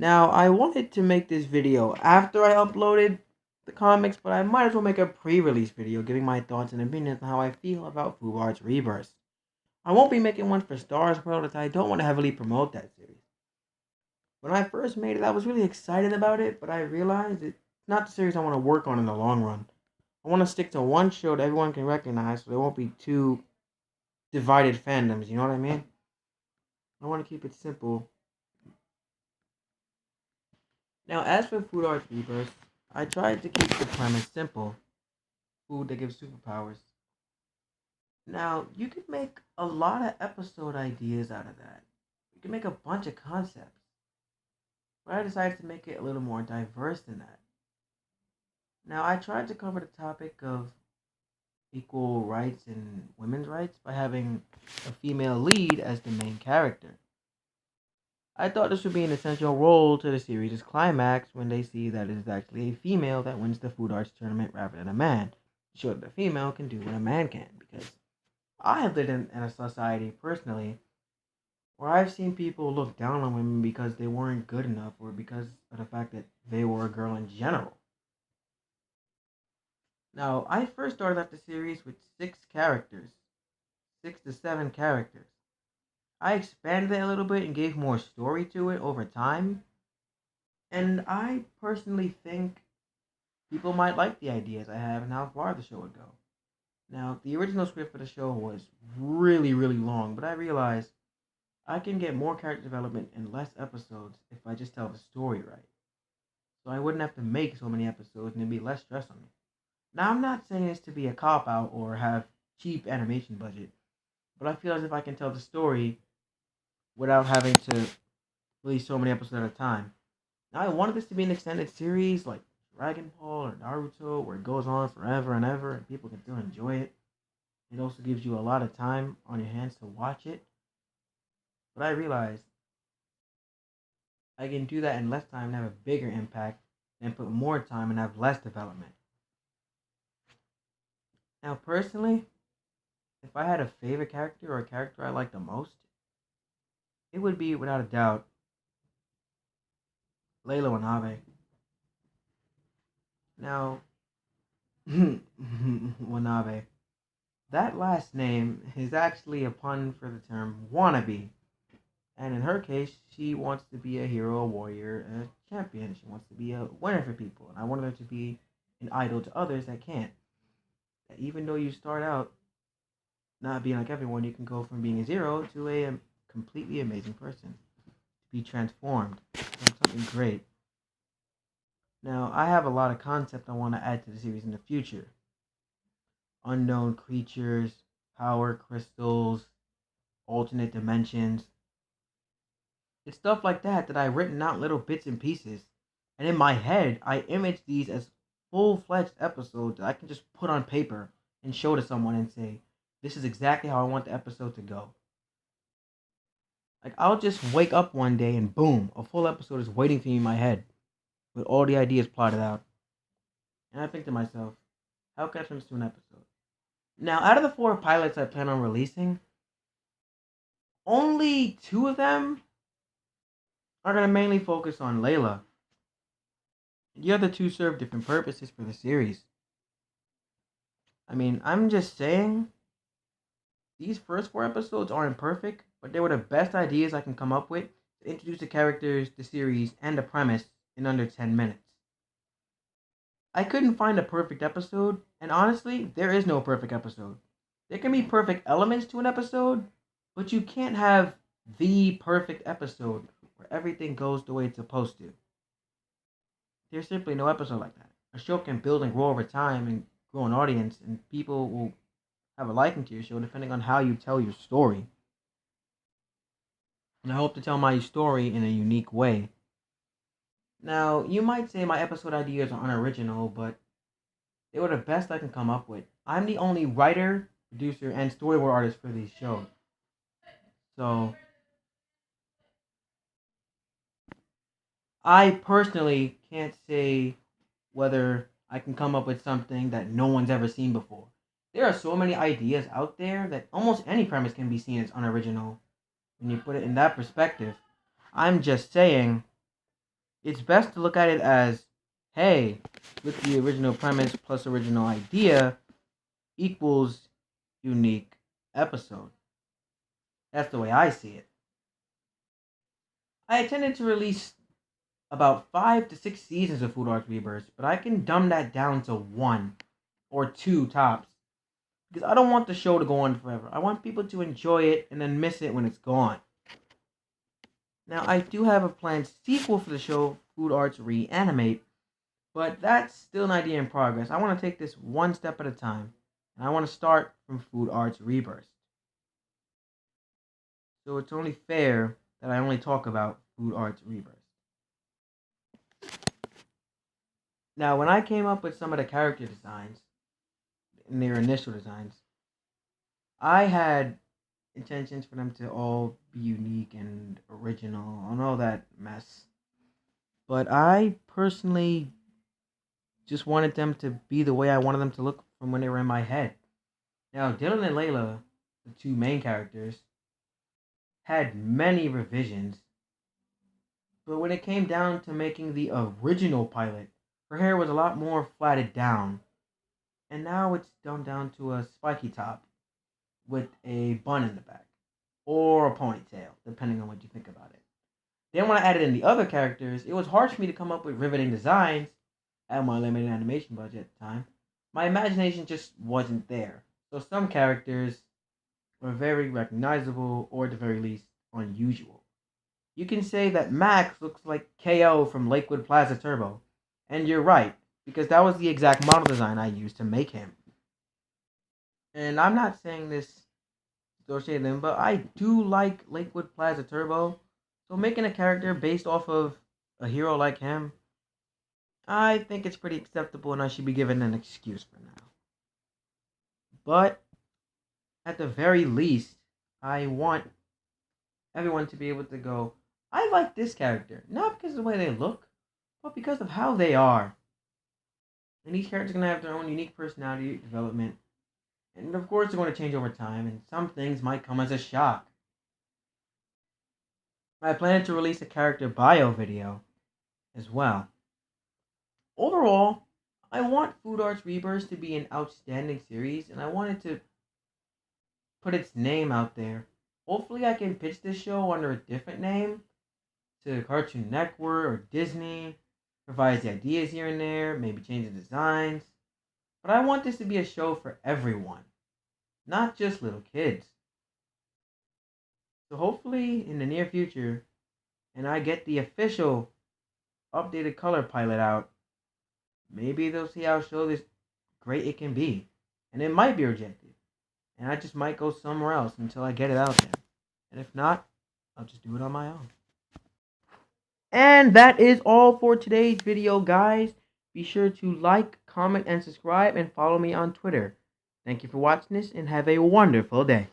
Now, I wanted to make this video after I uploaded the comics, but I might as well make a pre-release video giving my thoughts and opinions on how I feel about Fubar's Rebirth. I won't be making one for Stars World as I don't want to heavily promote that series. When I first made it, I was really excited about it, but I realized it's not the series I want to work on in the long run. I want to stick to one show that everyone can recognize so there won't be two divided fandoms, you know what I mean? I want to keep it simple. Now, as for Food Arts Rebirth, I tried to keep the premise simple. Food that gives superpowers. Now, you could make a lot of episode ideas out of that. You can make a bunch of concepts. But I decided to make it a little more diverse than that. Now, I tried to cover the topic of equal rights and women's rights by having a female lead as the main character. I thought this would be an essential role to the series' climax when they see that it is actually a female that wins the food arts tournament rather than a man, to show that a female can do what a man can. Because I have lived in a society personally where I've seen people look down on women because they weren't good enough or because of the fact that they were a girl in general. Now, I first started out the series with 6 characters, 6 to 7 characters. I expanded it a little bit and gave more story to it over time. And I personally think people might like the ideas I have and how far the show would go. Now, the original script for the show was really, really long, but I realized I can get more character development in less episodes if I just tell the story right. So I wouldn't have to make so many episodes and it'd be less stress on me. Now, I'm not saying this to be a cop out or have cheap animation budget, but I feel as if I can tell the story without having to release so many episodes at a time. Now, I wanted this to be an extended series like Dragon Ball or Naruto, where it goes on forever and ever and people can still enjoy it. It also gives you a lot of time on your hands to watch it. But I realized I can do that in less time and have a bigger impact and put more time and have less development. Now, personally, if I had a favorite character or a character I like the most, it would be, without a doubt, Layla Wanabe. Now, Wanabe. That last name is actually a pun for the term wannabe. And in her case, she wants to be a hero, a warrior, a champion. She wants to be a winner for people. And I wanted her to be an idol to others that can't. That even though you start out not being like everyone, you can go from being a zero to a completely amazing person. To be transformed from something great. Now, I have a lot of concept I want to add to the series in the future. Unknown creatures, power crystals, alternate dimensions. It's stuff like that I've written out little bits and pieces. And in my head, I image these as full-fledged episodes that I can just put on paper and show to someone and say, this is exactly how I want the episode to go. Like, I'll just wake up one day and boom, a full episode is waiting for me in my head with all the ideas plotted out. And I think to myself, how can I turn this to an episode? Now, out of the 4 pilots I plan on releasing, only 2 of them are going to mainly focus on Layla. The other 2 serve different purposes for the series. I mean, I'm just saying, these first 4 episodes aren't perfect, but they were the best ideas I can come up with to introduce the characters, the series, and the premise in under 10 minutes. I couldn't find a perfect episode, and honestly, there is no perfect episode. There can be perfect elements to an episode, but you can't have the perfect episode where everything goes the way it's supposed to. There's simply no episode like that. A show can build and grow over time and grow an audience, and people will have a liking to your show depending on how you tell your story. And I hope to tell my story in a unique way. Now, you might say my episode ideas are unoriginal, but they were the best I can come up with. I'm the only writer, producer, and storyboard artist for these shows. So, I personally can't say whether I can come up with something that no one's ever seen before. There are so many ideas out there that almost any premise can be seen as unoriginal when you put it in that perspective. I'm just saying, It's best to look at it as, hey, with the original premise plus original idea equals unique episode. That's the way I see it. I intended to release about 5 to 6 seasons of Food Arts Rebirth, but I can dumb that down to 1 or 2 tops. Because I don't want the show to go on forever. I want people to enjoy it and then miss it when it's gone. Now, I do have a planned sequel for the show, Food Arts Reanimate, but that's still an idea in progress. I want to take this one step at a time, and I want to start from Food Arts Rebirth. So it's only fair that I only talk about Food Arts Rebirth. Now, when I came up with some of the character designs, in their initial designs, I had intentions for them to all be unique and original and all that mess. But I personally just wanted them to be the way I wanted them to look from when they were in my head. Now, Dylan and Layla, the two main characters, had many revisions. But when it came down to making the original pilot, her hair was a lot more flatted down. And now it's dumbed down to a spiky top with a bun in the back. Or a ponytail, depending on what you think about it. Then when I added in the other characters, it was hard for me to come up with riveting designs at my limited animation budget at the time. My imagination just wasn't there. So some characters were very recognizable, or at the very least, unusual. You can say that Max looks like KO from Lakewood Plaza Turbo. And you're right, because that was the exact model design I used to make him. And I'm not saying this to shade them, but I do like Lakewood Plaza Turbo. So making a character based off of a hero like him, I think it's pretty acceptable and I should be given an excuse for now. But at the very least, I want everyone to be able to go, I like this character, not because of the way they look, but because of how they are. And each character's going to have their own unique personality development. And of course, they're going to change over time, and some things might come as a shock. I plan to release a character bio video as well. Overall, I want Food Arts Rebirth to be an outstanding series, and I wanted to put its name out there. Hopefully, I can pitch this show under a different name to Cartoon Network or Disney, revise the ideas here and there, maybe change the designs. But I want this to be a show for everyone, not just little kids. So hopefully, in the near future, and I get the official updated color pilot out, maybe they'll see how show this great it can be. And it might be rejected. And I just might go somewhere else until I get it out there. And if not, I'll just do it on my own. And that is all for today's video, guys. Be sure to like, comment, and subscribe, and follow me on Twitter. Thank you for watching this, and have a wonderful day.